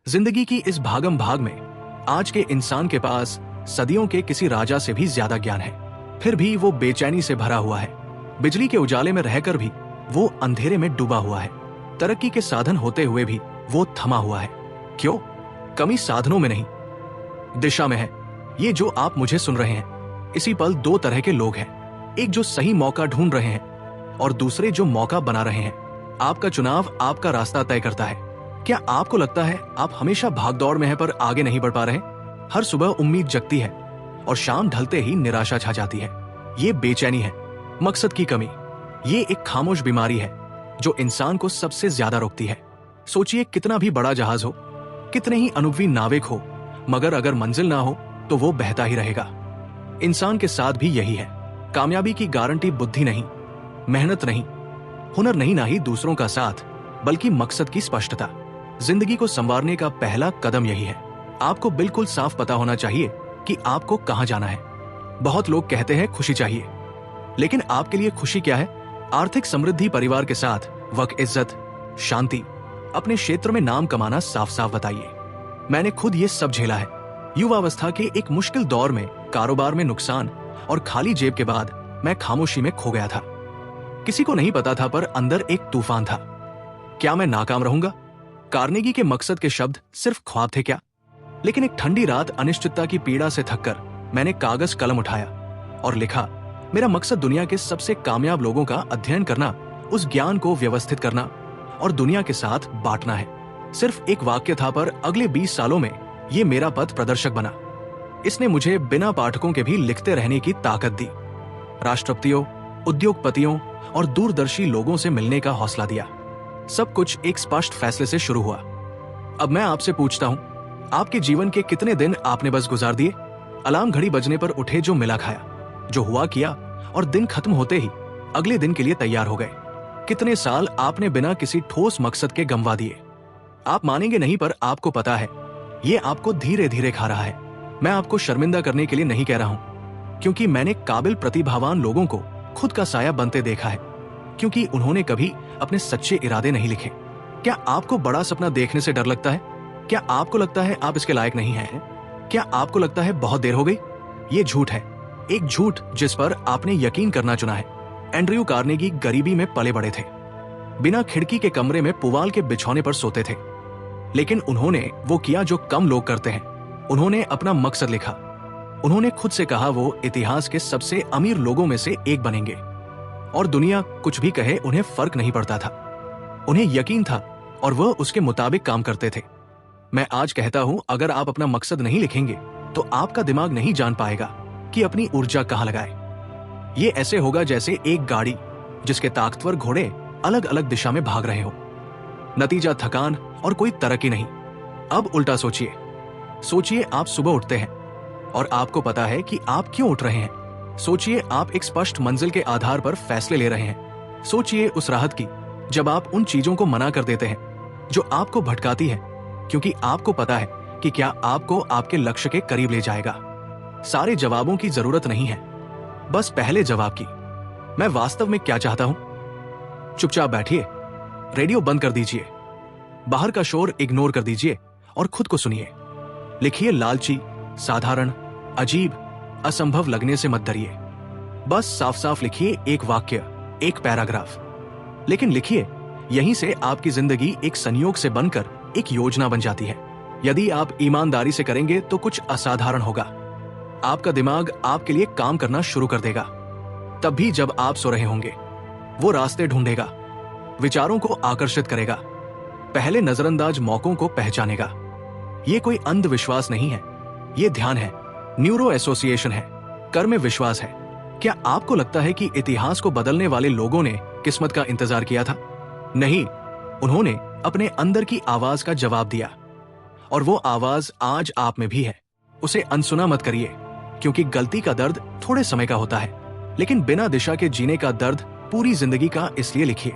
जिंदगी की इस भागम भाग में आज के इंसान के पास सदियों के किसी राजा से भी ज्यादा ज्ञान है। फिर भी वो बेचैनी से भरा हुआ है। बिजली के उजाले में रहकर भी वो अंधेरे में डूबा हुआ है। तरक्की के साधन होते हुए भी वो थमा हुआ है। क्यों? कमी साधनों में नहीं, दिशा में है। ये जो आप मुझे सुन रहे हैं, इसी पल दो तरह के लोग हैं। एक जो सही मौका ढूंढ रहे हैं और दूसरे जो मौका बना रहे हैं। आपका चुनाव आपका रास्ता तय करता है। क्या आपको लगता है आप हमेशा भागदौड़ में हैं पर आगे नहीं बढ़ पा रहे? हर सुबह उम्मीद जगती है और शाम ढलते ही निराशा छा जाती है। ये बेचैनी है, मकसद की कमी। ये एक खामोश बीमारी है जो इंसान को सबसे ज्यादा रोकती है। सोचिए, कितना भी बड़ा जहाज हो, कितने ही अनुभवी नाविक हो, मगर अगर मंजिल ना हो तो वो बहता ही रहेगा। इंसान के साथ भी यही है। कामयाबी की गारंटी बुद्धि नहीं, मेहनत नहीं, हुनर नहीं, ना ही दूसरों का साथ, बल्कि मकसद की स्पष्टता। जिंदगी को संवारने का पहला कदम यही है। आपको बिल्कुल साफ पता होना चाहिए कि आपको कहां जाना है। बहुत लोग कहते हैं खुशी चाहिए, लेकिन आपके लिए खुशी क्या है? आर्थिक समृद्धि, परिवार के साथ वक्त, इज्जत, शांति, अपने क्षेत्र में नाम कमाना? साफ साफ बताइए। मैंने खुद ये सब झेला है। युवावस्था के एक मुश्किल दौर में कारोबार में नुकसान और खाली जेब के बाद मैं खामोशी में खो गया था। किसी को नहीं पता था, पर अंदर एक तूफान था। क्या मैं नाकाम रहूंगा? कार्नेगी के मकसद के शब्द सिर्फ ख्वाब थे क्या? लेकिन एक ठंडी रात अनिश्चितता की पीड़ा से थककर मैंने कागज कलम उठाया और लिखा, मेरा मकसद दुनिया के सबसे कामयाब लोगों का अध्ययन करना, उस ज्ञान को व्यवस्थित करना और दुनिया के साथ बांटना है। सिर्फ एक वाक्य था, पर अगले 20 सालों में ये मेरा पथ प्रदर्शक बना। इसने मुझे बिना पाठकों के भी लिखते रहने की ताकत दी, राष्ट्रपतियों, उद्योगपतियों और दूरदर्शी लोगों से मिलने का हौसला दिया। सब कुछ एक स्पष्ट फैसले से शुरू हुआ। अब मैं आपसे पूछता हूं, आपके जीवन के कितने दिन आपने बस गुजार दिए? अलार्म घड़ी बजने पर उठे, जो मिला खाया, जो हुआ किया, और दिन खत्म होते ही अगले दिन के लिए तैयार हो गए। कितने साल आपने बिना किसी ठोस मकसद के गंवा दिए? आप मानेंगे नहीं, पर आपको पता है, ये आपको धीरे धीरे खा रहा है। मैं आपको शर्मिंदा करने के लिए नहीं कह रहा हूं, क्योंकि मैंने काबिल, प्रतिभावान लोगों को खुद का साया बनते देखा है, क्योंकि उन्होंने कभी अपने सच्चे इरादे नहीं लिखे। क्या आपको बड़ा सपना देखने से डर लगता है? क्या आपको लगता है आप इसके लायक नहीं हैं? क्या आपको लगता है बहुत देर हो गई? ये झूठ है, एक झूठ जिस पर आपने यकीन करना चुना है। एंड्रयू कार्नेगी गरीबी में पले बड़े थे, बिना खिड़की के कमरे में पुवाल के बिछौने पर सोते थे, लेकिन उन्होंने वो किया जो कम लोग करते हैं। उन्होंने अपना मकसद लिखा। उन्होंने खुद से कहा वो इतिहास के सबसे अमीर लोगों में से एक बनेंगे, और दुनिया कुछ भी कहे उन्हें फर्क नहीं पड़ता था। उन्हें यकीन था और वह उसके मुताबिक काम करते थे। मैं आज कहता हूं, अगर आप अपना मकसद नहीं लिखेंगे तो आपका दिमाग नहीं जान पाएगा कि अपनी ऊर्जा कहां लगाए। ये ऐसे होगा जैसे एक गाड़ी जिसके ताकतवर घोड़े अलग अलग दिशा में भाग रहे हो। नतीजा थकान और कोई तरक्की नहीं। अब उल्टा सोचिए। सोचिए, आप सुबह उठते हैं और आपको पता है कि आप क्यों उठ रहे हैं। सोचिए, आप एक स्पष्ट मंजिल के आधार पर फैसले ले रहे हैं। सोचिए उस राहत की जब आप उन चीजों को मना कर देते हैं जो आपको भटकाती है, क्योंकि आपको पता है कि क्या आपको आपके लक्ष्य के करीब ले जाएगा। सारे जवाबों की जरूरत नहीं है, बस पहले जवाब की। मैं वास्तव में क्या चाहता हूं? चुपचाप बैठिए, रेडियो बंद कर दीजिए, बाहर का शोर इग्नोर कर दीजिए और खुद को सुनिए। लिखिए, लालची, साधारण, अजीब, असंभव लगने से मत डरिए। बस साफ साफ लिखिए, एक वाक्य, एक पैराग्राफ, लेकिन लिखिए। यहीं से आपकी जिंदगी एक संयोग से बनकर एक योजना बन जाती है। यदि आप ईमानदारी से करेंगे तो कुछ असाधारण होगा। आपका दिमाग आपके लिए काम करना शुरू कर देगा। तब भी जब आप सो रहे होंगे, वो रास्ते ढूंढेगा, विचारों को आकर्षित करेगा, पहले नजरअंदाज मौकों को पहचानेगा। ये कोई अंधविश्वास नहीं है, ये ध्यान है, न्यूरो एसोसिएशन है, कर में विश्वास है। क्या आपको लगता है कि इतिहास को बदलने वाले लोगों ने किस्मत का इंतजार किया था? नहीं, उन्होंने अपने अंदर की आवाज का जवाब दिया, और वो आवाज आज आप में भी है। उसे अनसुना मत करिए, क्योंकि गलती का दर्द थोड़े समय का होता है, लेकिन बिना दिशा के जीने का दर्द पूरी जिंदगी का। इसलिए लिखिए,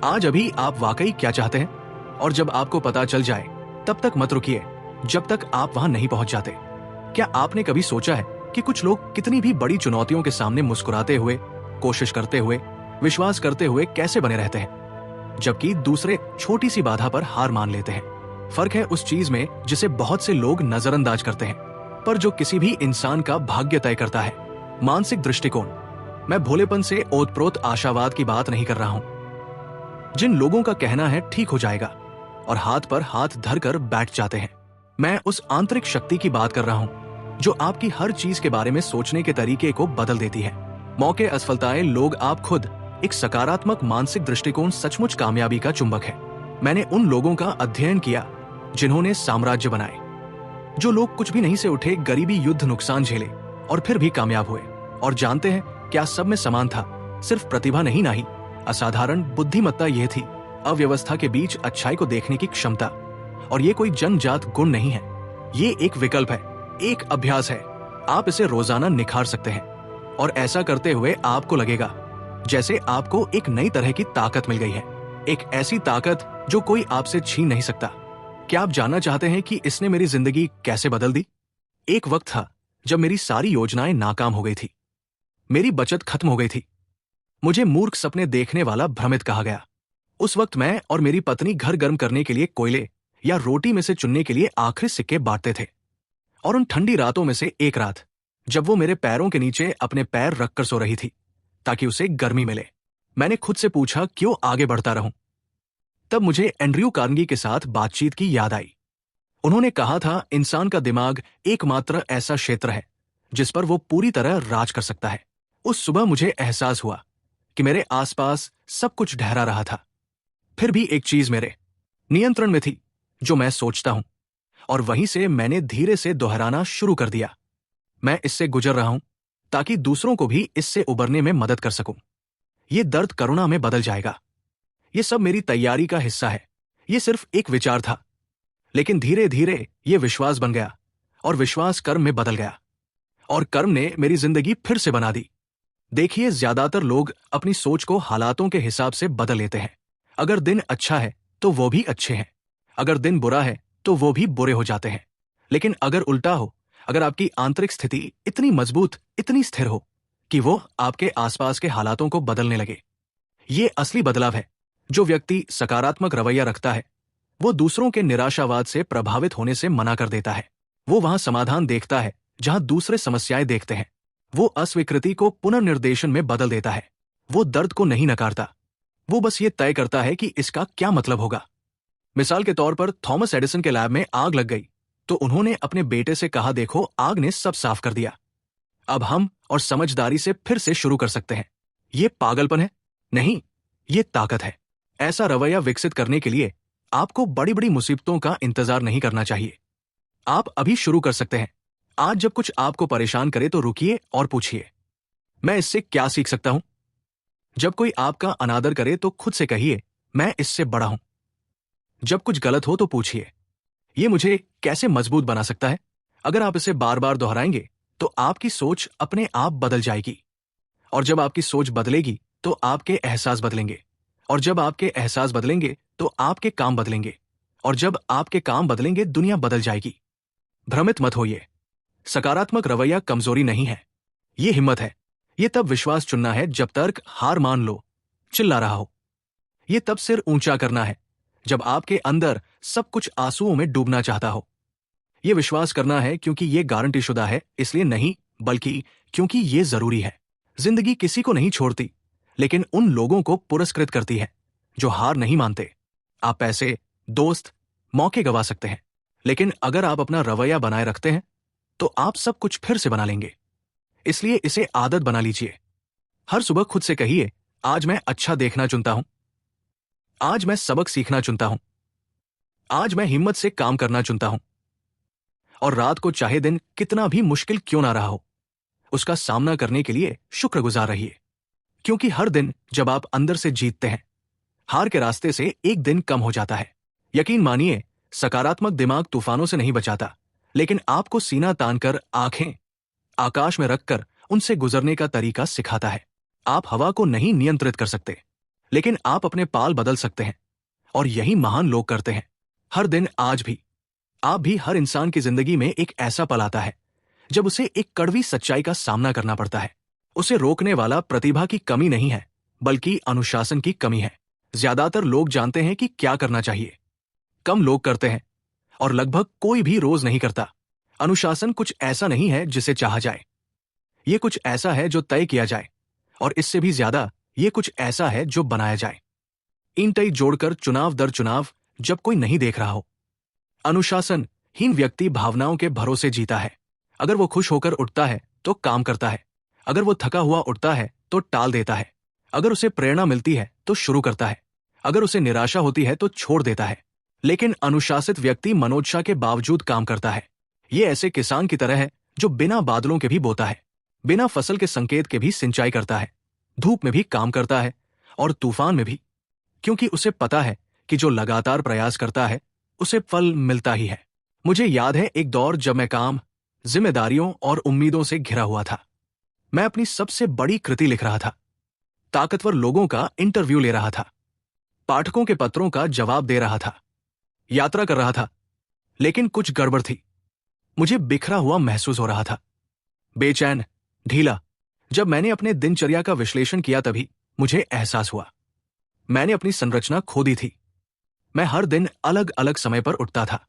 आज अभी आप वाकई क्या चाहते हैं, और जब आपको पता चल जाए तब तक मत रुकिए जब तक आप वहां नहीं पहुंच जाते। क्या आपने कभी सोचा है कि कुछ लोग कितनी भी बड़ी चुनौतियों के सामने मुस्कुराते हुए, कोशिश करते हुए, विश्वास करते हुए कैसे बने रहते हैं, जबकि दूसरे छोटी सी बाधा पर हार मान लेते हैं? फर्क है उस चीज में जिसे बहुत से लोग नजरअंदाज करते हैं, पर जो किसी भी इंसान का भाग्य तय करता है। मानसिक दृष्टिकोण। मैं भोलेपन से ओतप्रोत आशावाद की बात नहीं कर रहा हूं, जिन लोगों का कहना है ठीक हो जाएगा और हाथ पर हाथ धरकर बैठ जाते हैं। मैं उस आंतरिक शक्ति की बात कर रहा हूं जो आपकी हर चीज के बारे में सोचने के तरीके को बदल देती है। मौके असफलताएं लोग, आप खुद। एक सकारात्मक मानसिक दृष्टिकोण सचमुच कामयाबी का चुंबक है। मैंने उन लोगों का अध्ययन किया जिन्होंने साम्राज्य बनाए, जो लोग कुछ भी नहीं से उठे, गरीबी, युद्ध, नुकसान झेले और फिर भी कामयाब हुए। और जानते हैं क्या सब में समान था? सिर्फ प्रतिभा नहीं, असाधारण बुद्धिमत्ता यह थी, अव्यवस्था के बीच अच्छाई को देखने की क्षमता। और ये कोई जन्मजात गुण नहीं है, ये एक विकल्प है, एक अभ्यास है। आप इसे रोजाना निखार सकते हैं और ऐसा करते हुए आपको लगेगा जैसे आपको एक नई तरह की ताकत मिल गई है, एक ऐसी ताकत जो कोई आपसे छीन नहीं सकता। क्या आप जानना चाहते हैं कि इसने मेरी जिंदगी कैसे बदल दी? एक वक्त था जब मेरी सारी योजनाएं नाकाम हो गई थी, मेरी बचत खत्म हो गई थी, मुझे मूर्ख सपने देखने वाला भ्रमित कहा गया। उस वक्त मैं और मेरी पत्नी घर गर्म करने के लिए कोयले या रोटी में से चुनने के लिए आखिरी सिक्के बांटते थे। और उन ठंडी रातों में से एक रात, जब वो मेरे पैरों के नीचे अपने पैर रखकर सो रही थी ताकि उसे गर्मी मिले, मैंने खुद से पूछा क्यों आगे बढ़ता रहूं। तब मुझे एंड्रयू कार्नेगी के साथ बातचीत की याद आई। उन्होंने कहा था, इंसान का दिमाग एकमात्र ऐसा क्षेत्र है जिस पर वो पूरी तरह राज कर सकता है। उस सुबह मुझे एहसास हुआ कि मेरे आसपास सब कुछ ठहरा रहा था, फिर भी एक चीज मेरे नियंत्रण में थी, जो मैं सोचता हूं। और वहीं से मैंने धीरे से दोहराना शुरू कर दिया, मैं इससे गुजर रहा हूं ताकि दूसरों को भी इससे उबरने में मदद कर सकूं। ये दर्द करुणा में बदल जाएगा। ये सब मेरी तैयारी का हिस्सा है। ये सिर्फ एक विचार था, लेकिन धीरे धीरे ये विश्वास बन गया और विश्वास कर्म में बदल गया और कर्म ने मेरी जिंदगी फिर से बना दी। देखिए, ज्यादातर लोग अपनी सोच को हालातों के हिसाब से बदल लेते हैं। अगर दिन अच्छा है तो वो भी अच्छे हैं, अगर दिन बुरा है तो वो भी बुरे हो जाते हैं। लेकिन अगर उल्टा हो, अगर आपकी आंतरिक स्थिति इतनी मजबूत, इतनी स्थिर हो कि वो आपके आसपास के हालातों को बदलने लगे, ये असली बदलाव है। जो व्यक्ति सकारात्मक रवैया रखता है वो दूसरों के निराशावाद से प्रभावित होने से मना कर देता है। वो वहां समाधान देखता है जहां दूसरे समस्याएं देखते हैं। वो अस्वीकृति को पुनर्निर्देशन में बदल देता है। वो दर्द को नहीं नकारता, वो बस ये तय करता है कि इसका क्या मतलब होगा। मिसाल के तौर पर, थॉमस एडिसन के लैब में आग लग गई तो उन्होंने अपने बेटे से कहा, देखो आग ने सब साफ कर दिया, अब हम और समझदारी से फिर से शुरू कर सकते हैं। ये पागलपन है? नहीं, ये ताकत है। ऐसा रवैया विकसित करने के लिए आपको बड़ी बड़ी मुसीबतों का इंतजार नहीं करना चाहिए। आप अभी शुरू कर सकते हैं। आज जब कुछ आपको परेशान करे तो रुकिए और पूछिए, मैं इससे क्या सीख सकता हूं? जब कोई आपका अनादर करे तो खुद से कहिए, मैं इससे बड़ा हूं। जब कुछ गलत हो तो पूछिए, ये मुझे कैसे मजबूत बना सकता है? अगर आप इसे बार बार दोहराएंगे तो आपकी सोच अपने आप बदल जाएगी। और जब आपकी सोच बदलेगी तो आपके एहसास बदलेंगे। और जब आपके एहसास बदलेंगे तो आपके काम बदलेंगे। और जब आपके काम बदलेंगे दुनिया बदल जाएगी। भ्रमित मत होइए। सकारात्मक रवैया कमजोरी नहीं है, ये हिम्मत है। ये तब विश्वास चुनना है जब तर्क हार मान लो, चिल्ला रहा हो। ये तब सिर ऊंचा करना है जब आपके अंदर सब कुछ आंसुओं में डूबना चाहता हो। ये विश्वास करना है क्योंकि ये गारंटी शुदा है, इसलिए नहीं, बल्कि क्योंकि ये जरूरी है। जिंदगी किसी को नहीं छोड़ती, लेकिन उन लोगों को पुरस्कृत करती है जो हार नहीं मानते। आप पैसे, दोस्त, मौके गंवा सकते हैं, लेकिन अगर आप अपना रवैया बनाए रखते हैं तो आप सब कुछ फिर से बना लेंगे। इसलिए इसे आदत बना लीजिए। हर सुबह खुद से कहिए, आज मैं अच्छा देखना चुनता हूं, आज मैं सबक सीखना चुनता हूं, आज मैं हिम्मत से काम करना चुनता हूं। और रात को चाहे दिन कितना भी मुश्किल क्यों ना रहा हो, उसका सामना करने के लिए शुक्रगुजार रहिए। क्योंकि हर दिन जब आप अंदर से जीतते हैं, हार के रास्ते से एक दिन कम हो जाता है। यकीन मानिए, सकारात्मक दिमाग तूफानों से नहीं बचाता, लेकिन आपको सीना तानकर, आंखें आकाश में रखकर उनसे गुजरने का तरीका सिखाता है। आप हवा को नहीं नियंत्रित कर सकते, लेकिन आप अपने पाल बदल सकते हैं। और यही महान लोग करते हैं। हर दिन, आज भी, आप भी, हर इंसान की जिंदगी में एक ऐसा पल आता है जब उसे एक कड़वी सच्चाई का सामना करना पड़ता है। उसे रोकने वाला प्रतिभा की कमी नहीं है, बल्कि अनुशासन की कमी है। ज्यादातर लोग जानते हैं कि क्या करना चाहिए, कम लोग करते हैं और लगभग कोई भी रोज नहीं करता। अनुशासन कुछ ऐसा नहीं है जिसे चाहा जाए, ये कुछ ऐसा है जो तय किया जाए, और इससे भी ज्यादा ये कुछ ऐसा है जो बनाया जाए, ईंटें जोड़कर चुनाव दर चुनाव, जब कोई नहीं देख रहा हो। अनुशासनहीन व्यक्ति भावनाओं के भरोसे जीता है। अगर वो खुश होकर उठता है तो काम करता है, अगर वो थका हुआ उठता है तो टाल देता है, अगर उसे प्रेरणा मिलती है तो शुरू करता है, अगर उसे निराशा होती है तो छोड़ देता है। लेकिन अनुशासित व्यक्ति मनोदशा के बावजूद काम करता है। ये ऐसे किसान की तरह है जो बिना बादलों के भी बोता है, बिना फसल के संकेत के भी सिंचाई करता है, धूप में भी काम करता है और तूफान में भी, क्योंकि उसे पता है कि जो लगातार प्रयास करता है उसे फल मिलता ही है। मुझे याद है एक दौर जब मैं काम, जिम्मेदारियों और उम्मीदों से घिरा हुआ था। मैं अपनी सबसे बड़ी कृति लिख रहा था, ताकतवर लोगों का इंटरव्यू ले रहा था, पाठकों के पत्रों का जवाब दे रहा था, यात्रा कर रहा था। लेकिन कुछ गड़बड़ थी। मुझे बिखरा हुआ महसूस हो रहा था, बेचैन, ढीला। जब मैंने अपने दिनचर्या का विश्लेषण किया तभी मुझे एहसास हुआ, मैंने अपनी संरचना खो दी थी। मैं हर दिन अलग अलग समय पर उठता था,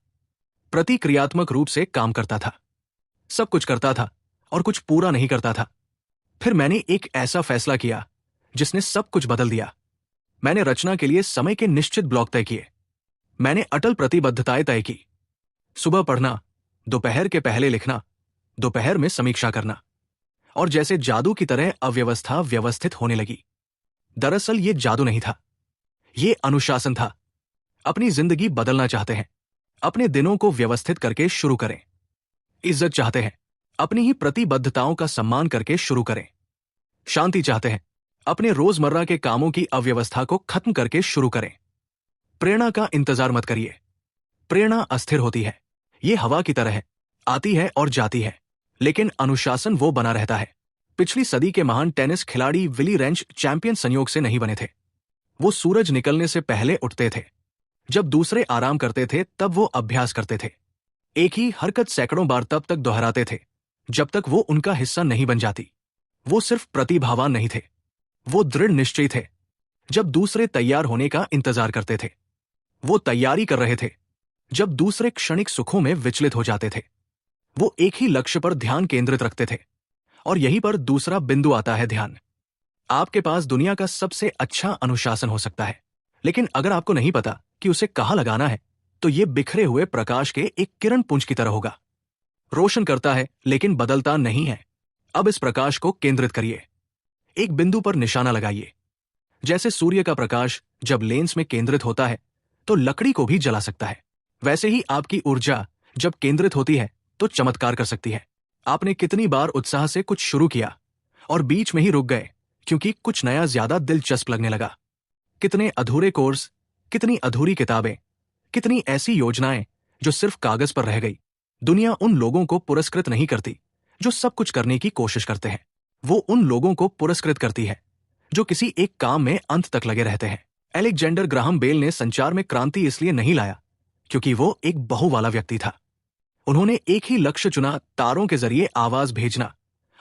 प्रतिक्रियात्मक रूप से काम करता था, सब कुछ करता था और कुछ पूरा नहीं करता था। फिर मैंने एक ऐसा फैसला किया जिसने सब कुछ बदल दिया। मैंने रचना के लिए समय के निश्चित ब्लॉक तय किए। मैंने अटल प्रतिबद्धताएं तय की। सुबह पढ़ना, दोपहर के पहले लिखना, दोपहर में समीक्षा करना, और जैसे जादू की तरह अव्यवस्था व्यवस्थित होने लगी। दरअसल ये जादू नहीं था, ये अनुशासन था। अपनी जिंदगी बदलना चाहते हैं, अपने दिनों को व्यवस्थित करके शुरू करें। इज्जत चाहते हैं, अपनी ही प्रतिबद्धताओं का सम्मान करके शुरू करें। शांति चाहते हैं, अपने रोजमर्रा के कामों की अव्यवस्था को खत्म करके शुरू करें। प्रेरणा का इंतजार मत करिए, प्रेरणा अस्थिर होती है, ये हवा की तरह है, आती है और जाती है, लेकिन अनुशासन वो बना रहता है। पिछली सदी के महान टेनिस खिलाड़ी विली रेंच चैंपियन संयोग से नहीं बने थे। वो सूरज निकलने से पहले उठते थे। जब दूसरे आराम करते थे तब वो अभ्यास करते थे। एक ही हरकत सैकड़ों बार तब तक दोहराते थे जब तक वो उनका हिस्सा नहीं बन जाती। वो सिर्फ प्रतिभावान नहीं थे, वो दृढ़ निश्चयी थे। जब दूसरे तैयार होने का इंतजार करते थे, वो तैयारी कर रहे थे। जब दूसरे क्षणिक सुखों में विचलित हो जाते थे, वो एक ही लक्ष्य पर ध्यान केंद्रित रखते थे। और यहीं पर दूसरा बिंदु आता है, ध्यान। आपके पास दुनिया का सबसे अच्छा अनुशासन हो सकता है, लेकिन अगर आपको नहीं पता कि उसे कहाँ लगाना है, तो ये बिखरे हुए प्रकाश के एक किरण पुंज की तरह होगा। रोशन करता है लेकिन बदलता नहीं है। अब इस प्रकाश को केंद्रित करिए, एक बिंदु पर निशाना लगाइए। जैसे सूर्य का प्रकाश जब लेंस में केंद्रित होता है तो लकड़ी को भी जला सकता है, वैसे ही आपकी ऊर्जा जब केंद्रित होती है तो चमत्कार कर सकती है। आपने कितनी बार उत्साह से कुछ शुरू किया और बीच में ही रुक गए क्योंकि कुछ नया ज्यादा दिलचस्प लगने लगा। कितने अधूरे कोर्स, कितनी अधूरी किताबें, कितनी ऐसी योजनाएं जो सिर्फ कागज पर रह गई। दुनिया उन लोगों को पुरस्कृत नहीं करती जो सब कुछ करने की कोशिश करते हैं, वो उन लोगों को पुरस्कृत करती है जो किसी एक काम में अंत तक लगे रहते हैं। अलेक्जेंडर ग्राहम बेल ने संचार में क्रांति इसलिए नहीं लाया क्योंकि वो एक बहु वाला व्यक्ति था। उन्होंने एक ही लक्ष्य चुना, तारों के जरिए आवाज भेजना,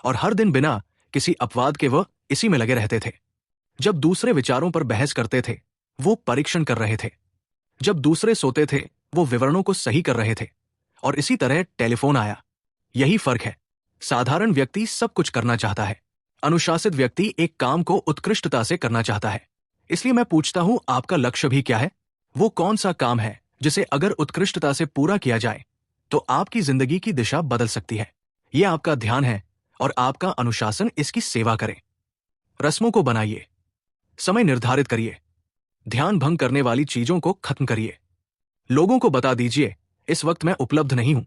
और हर दिन बिना किसी अपवाद के वह इसी में लगे रहते थे। जब दूसरे विचारों पर बहस करते थे, वो परीक्षण कर रहे थे। जब दूसरे सोते थे, वो विवरणों को सही कर रहे थे। और इसी तरह टेलीफोन आया। यही फर्क है। साधारण व्यक्ति सब कुछ करना चाहता है, अनुशासित व्यक्ति एक काम को उत्कृष्टता से करना चाहता है। इसलिए मैं पूछता हूं, आपका लक्ष्य भी क्या है? वो कौन सा काम है जिसे अगर उत्कृष्टता से पूरा किया जाए तो आपकी जिंदगी की दिशा बदल सकती है? यह आपका ध्यान है और आपका अनुशासन इसकी सेवा करे। रस्मों को बनाइए, समय निर्धारित करिए, ध्यान भंग करने वाली चीजों को खत्म करिए। लोगों को बता दीजिए, इस वक्त मैं उपलब्ध नहीं हूं।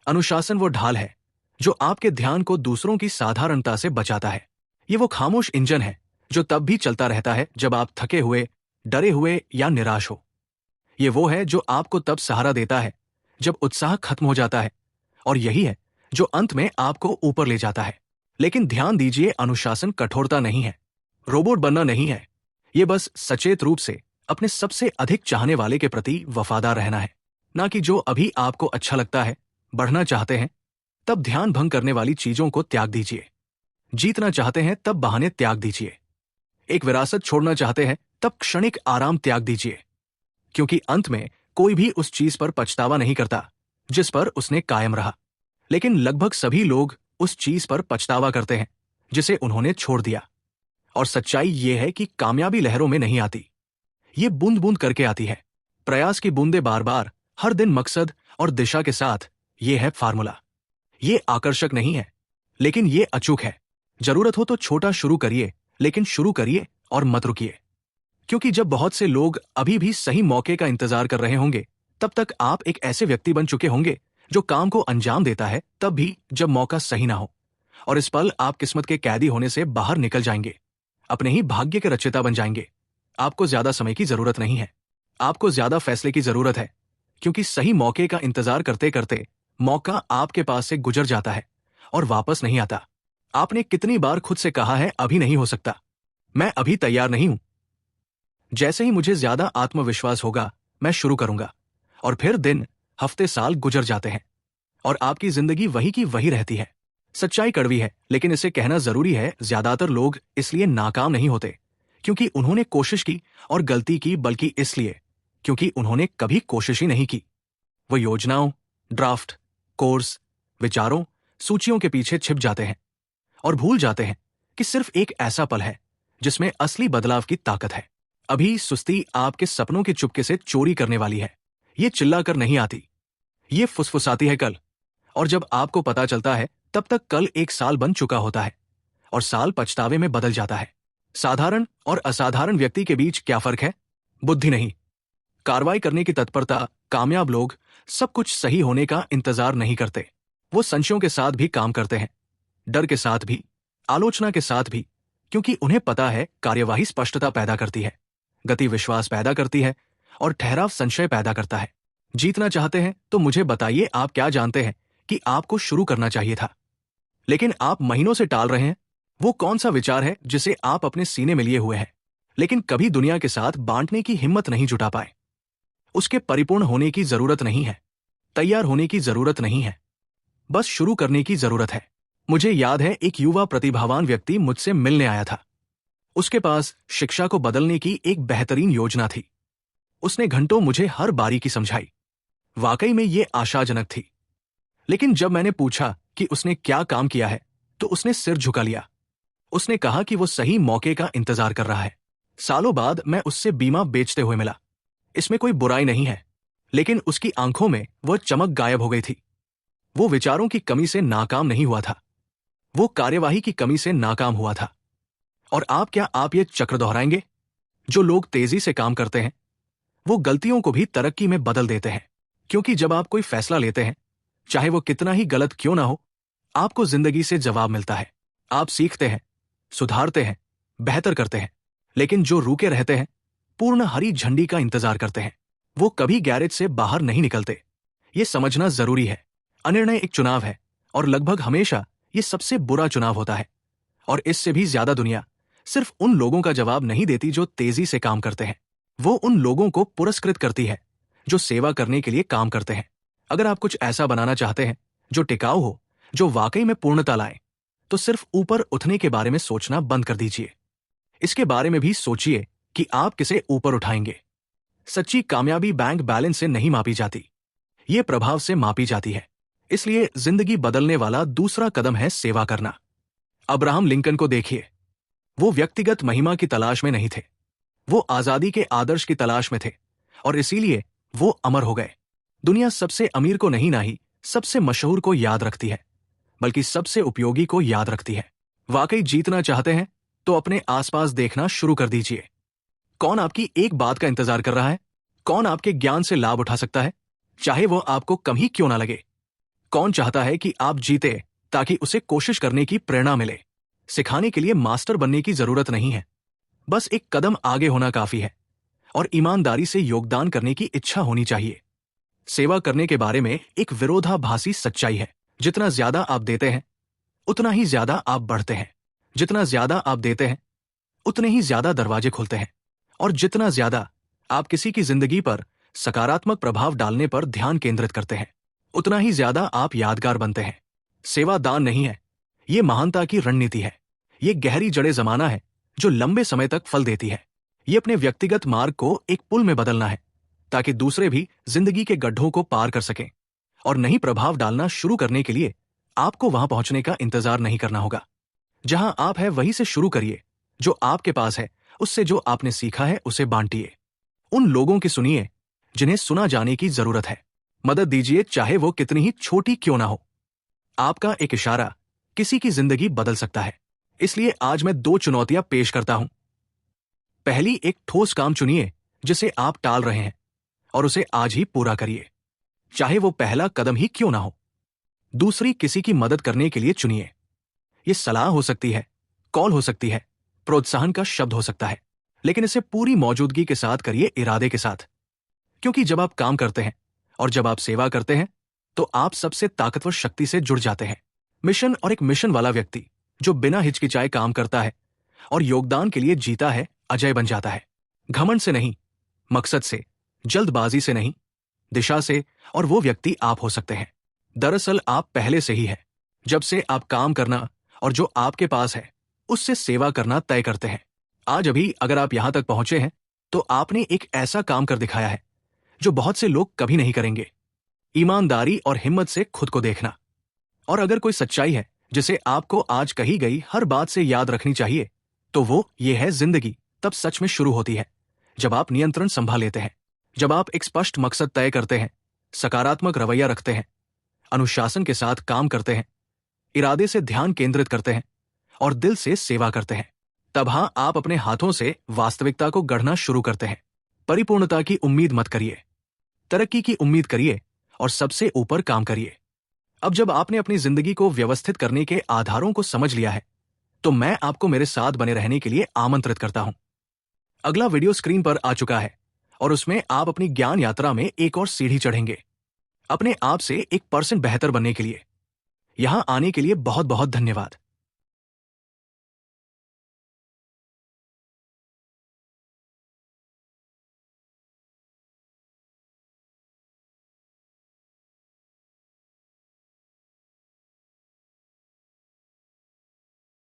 अनुशासन वो ढाल है जो आपके ध्यान को दूसरों की साधारणता से बचाता है। ये वो खामोश इंजन है जो तब भी चलता रहता है जब आप थके हुए, डरे हुए या निराश हो। ये वो है जो आपको तब सहारा देता है जब उत्साह खत्म हो जाता है, और यही है जो अंत में आपको ऊपर ले जाता है। लेकिन ध्यान दीजिए, अनुशासन कठोरता नहीं है, रोबोट बनना नहीं है। ये बस सचेत रूप से अपने सबसे अधिक चाहने वाले के प्रति वफादार रहना है, ना कि जो अभी आपको अच्छा लगता है। बढ़ना चाहते हैं तब ध्यान भंग करने वाली चीजों को त्याग दीजिए। जीतना चाहते हैं तब बहाने त्याग दीजिए। एक विरासत छोड़ना चाहते हैं तब क्षणिक आराम त्याग दीजिए, क्योंकि अंत में कोई भी उस चीज पर पछतावा नहीं करता जिस पर उसने कायम रहा, लेकिन लगभग सभी लोग उस चीज पर पछतावा करते हैं जिसे उन्होंने छोड़ दिया। और सच्चाई ये है कि कामयाबी लहरों में नहीं आती, ये बूंद बूंद करके आती है। प्रयास की बूंदे बार बार, हर दिन मकसद और दिशा के साथ। ये है फार्मूला। ये आकर्षक नहीं है, लेकिन ये अचूक है। जरूरत हो तो छोटा शुरू करिए, लेकिन शुरू करिए और मत रुकिए। क्योंकि जब बहुत से लोग अभी भी सही मौके का इंतजार कर रहे होंगे, तब तक आप एक ऐसे व्यक्ति बन चुके होंगे जो काम को अंजाम देता है तब भी जब मौका सही ना हो। और इस पल आप किस्मत के कैदी होने से बाहर निकल जाएंगे, अपने ही भाग्य के रचयिता बन जाएंगे। आपको ज्यादा समय की जरूरत नहीं है, आपको ज्यादा फैसले की जरूरत है। क्योंकि सही मौके का इंतजार करते करते मौका आपके पास से गुजर जाता है और वापस नहीं आता। आपने कितनी बार खुद से कहा है अभी नहीं हो सकता, मैं अभी तैयार नहीं हूं। जैसे ही मुझे ज्यादा आत्मविश्वास होगा मैं शुरू करूंगा, और फिर दिन, हफ्ते, साल गुजर जाते हैं और आपकी जिंदगी वही की वही रहती है। सच्चाई कड़वी है, लेकिन इसे कहना जरूरी है। ज्यादातर लोग इसलिए नाकाम नहीं होते क्योंकि उन्होंने कोशिश की और गलती की, बल्कि इसलिए क्योंकि उन्होंने कभी कोशिश ही नहीं की। वो योजनाओं, ड्राफ्ट, कोर्स, विचारों, सूचियों के पीछे छिप जाते हैं और भूल जाते हैं कि सिर्फ एक ऐसा पल है जिसमें असली बदलाव की ताकत है। अभी सुस्ती आपके सपनों के चुपके से चोरी करने वाली है। ये चिल्लाकर नहीं आती, ये फुसफुसाती है कल। और जब आपको पता चलता है तब तक कल एक साल बन चुका होता है और साल पछतावे में बदल जाता है। साधारण और असाधारण व्यक्ति के बीच क्या फर्क है? बुद्धि नहीं, कार्रवाई करने की तत्परता। कामयाब लोग सब कुछ सही होने का इंतजार नहीं करते। वो संशयों के साथ भी काम करते हैं, डर के साथ भी, आलोचना के साथ भी, क्योंकि उन्हें पता है कार्यवाही स्पष्टता पैदा करती है, गति विश्वास पैदा करती है और ठहराव संशय पैदा करता है। जीतना चाहते हैं तो मुझे बताइए, आप क्या जानते हैं कि आपको शुरू करना चाहिए था लेकिन आप महीनों से टाल रहे हैं? वो कौन सा विचार है जिसे आप अपने सीने में लिए हुए हैं लेकिन कभी दुनिया के साथ बांटने की हिम्मत नहीं जुटा पाए? उसके परिपूर्ण होने की जरूरत नहीं है, तैयार होने की जरूरत नहीं है, बस शुरू करने की जरूरत है। मुझे याद है, एक युवा प्रतिभावान व्यक्ति मुझसे मिलने आया था। उसके पास शिक्षा को बदलने की एक बेहतरीन योजना थी। उसने घंटों मुझे हर बारीकी समझाई। वाकई में ये आशाजनक थी। लेकिन जब मैंने पूछा कि उसने क्या काम किया है तो उसने सिर झुका लिया। उसने कहा कि वो सही मौके का इंतजार कर रहा है। सालों बाद मैं उससे बीमा बेचते हुए मिला। इसमें कोई बुराई नहीं है, लेकिन उसकी आंखों में वह चमक गायब हो गई थी। वो विचारों की कमी से नाकाम नहीं हुआ था, वो कार्यवाही की कमी से नाकाम हुआ था। और आप ये चक्र दोहराएंगे? जो लोग तेजी से काम करते हैं वो गलतियों को भी तरक्की में बदल देते हैं। क्योंकि जब आप कोई फैसला लेते हैं, चाहे वो कितना ही गलत क्यों ना हो, आपको जिंदगी से जवाब मिलता है। आप सीखते हैं, सुधारते हैं, बेहतर करते हैं। लेकिन जो रुके रहते हैं, पूर्ण हरी झंडी का इंतजार करते हैं, वो कभी गैरेज से बाहर नहीं निकलते। ये समझना जरूरी है, अनिर्णय एक चुनाव है और लगभग हमेशा ये सबसे बुरा चुनाव होता है। और इससे भी ज्यादा दुनिया सिर्फ उन लोगों का जवाब नहीं देती जो तेजी से काम करते हैं, वो उन लोगों को पुरस्कृत करती है जो सेवा करने के लिए काम करते हैं। अगर आप कुछ ऐसा बनाना चाहते हैं जो टिकाऊ हो, जो वाकई में पूर्णता लाए, तो सिर्फ ऊपर उठने के बारे में सोचना बंद कर दीजिए। इसके बारे में भी सोचिए कि आप किसे ऊपर उठाएंगे। सच्ची कामयाबी बैंक बैलेंस से नहीं मापी जाती, ये प्रभाव से मापी जाती है। इसलिए जिंदगी बदलने वाला दूसरा कदम है सेवा करना। अब्राहम लिंकन को देखिए, वो व्यक्तिगत महिमा की तलाश में नहीं थे, वो आजादी के आदर्श की तलाश में थे और इसीलिए वो अमर हो गए। दुनिया सबसे अमीर को नहीं सबसे मशहूर को याद रखती है, बल्कि सबसे उपयोगी को याद रखती है। वाकई जीतना चाहते हैं तो अपने आसपास देखना शुरू कर दीजिए। कौन आपकी एक बात का इंतजार कर रहा है? कौन आपके ज्ञान से लाभ उठा सकता है, चाहे वो आपको कम ही क्यों ना लगे? कौन चाहता है कि आप जीते ताकि उसे कोशिश करने की प्रेरणा मिले? सिखाने के लिए मास्टर बनने की जरूरत नहीं है, बस एक कदम आगे होना काफी है और ईमानदारी से योगदान करने की इच्छा होनी चाहिए। सेवा करने के बारे में एक विरोधाभासी सच्चाई है, जितना ज्यादा आप देते हैं उतना ही ज्यादा आप बढ़ते हैं। जितना ज्यादा आप देते हैं उतने ही ज्यादा दरवाजे खुलते हैं और जितना ज्यादा आप किसी की जिंदगी पर सकारात्मक प्रभाव डालने पर ध्यान केंद्रित करते हैं, उतना ही ज्यादा आप यादगार बनते हैं। सेवा दान नहीं है, ये महानता की रणनीति है। ये गहरी जड़े जमाना है जो लंबे समय तक फल देती है। ये अपने व्यक्तिगत मार्ग को एक पुल में बदलना है ताकि दूसरे भी जिंदगी के गड्ढों को पार कर सकें। और नई प्रभाव डालना शुरू करने के लिए आपको वहां पहुंचने का इंतजार नहीं करना होगा। जहां आप है वहीं से शुरू करिए। जो आपके पास है उससे जो आपने सीखा है उसे बांटिए। उन लोगों की सुनिए जिन्हें सुना जाने की जरूरत है। मदद दीजिए चाहे वो कितनी ही छोटी क्यों ना हो। आपका एक इशारा किसी की जिंदगी बदल सकता है। इसलिए आज मैं 2 चुनौतियां पेश करता हूं। पहली, एक ठोस काम चुनिए जिसे आप टाल रहे हैं और उसे आज ही पूरा करिए, चाहे वो पहला कदम ही क्यों ना हो। दूसरी, किसी की मदद करने के लिए चुनिए। ये सलाह हो सकती है, कॉल हो सकती है, प्रोत्साहन का शब्द हो सकता है, लेकिन इसे पूरी मौजूदगी के साथ करिए, इरादे के साथ। क्योंकि जब आप काम करते हैं और जब आप सेवा करते हैं तो आप सबसे ताकतवर शक्ति से जुड़ जाते हैं। मिशन और एक मिशन वाला व्यक्ति जो बिना हिचकिचाए काम करता है और योगदान के लिए जीता है, अजय बन जाता है। घमंड से नहीं, मकसद से, जल्दबाजी से नहीं, दिशा से। और वो व्यक्ति आप हो सकते हैं। दरअसल आप पहले से ही है। जब से आप काम करना और जो आपके पास है उससे सेवा करना तय करते हैं। आज अभी अगर आप यहां तक पहुंचे हैं तो आपने एक ऐसा काम कर दिखाया है जो बहुत से लोग कभी नहीं करेंगे। ईमानदारी और हिम्मत से खुद को देखना। और अगर कोई सच्चाई है जिसे आपको आज कही गई हर बात से याद रखनी चाहिए तो वो ये है, जिंदगी तब सच में शुरू होती है जब आप नियंत्रण संभाल लेते हैं, जब आप एक स्पष्ट मकसद तय करते हैं, सकारात्मक रवैया रखते हैं, अनुशासन के साथ काम करते हैं, इरादे से ध्यान केंद्रित करते हैं और दिल से सेवा करते हैं। तब हाँ, आप अपने हाथों से वास्तविकता को गढ़ना शुरू करते हैं। परिपूर्णता की उम्मीद मत करिए, तरक्की की उम्मीद करिए और सबसे ऊपर काम करिए। अब जब आपने अपनी जिंदगी को व्यवस्थित करने के आधारों को समझ लिया है तो मैं आपको मेरे साथ बने रहने के लिए आमंत्रित करता हूं। अगला वीडियो स्क्रीन पर आ चुका है और उसमें आप अपनी ज्ञान यात्रा में एक और सीढ़ी चढ़ेंगे, अपने आप से 1% बेहतर बनने के लिए। यहां आने के लिए बहुत बहुत धन्यवाद।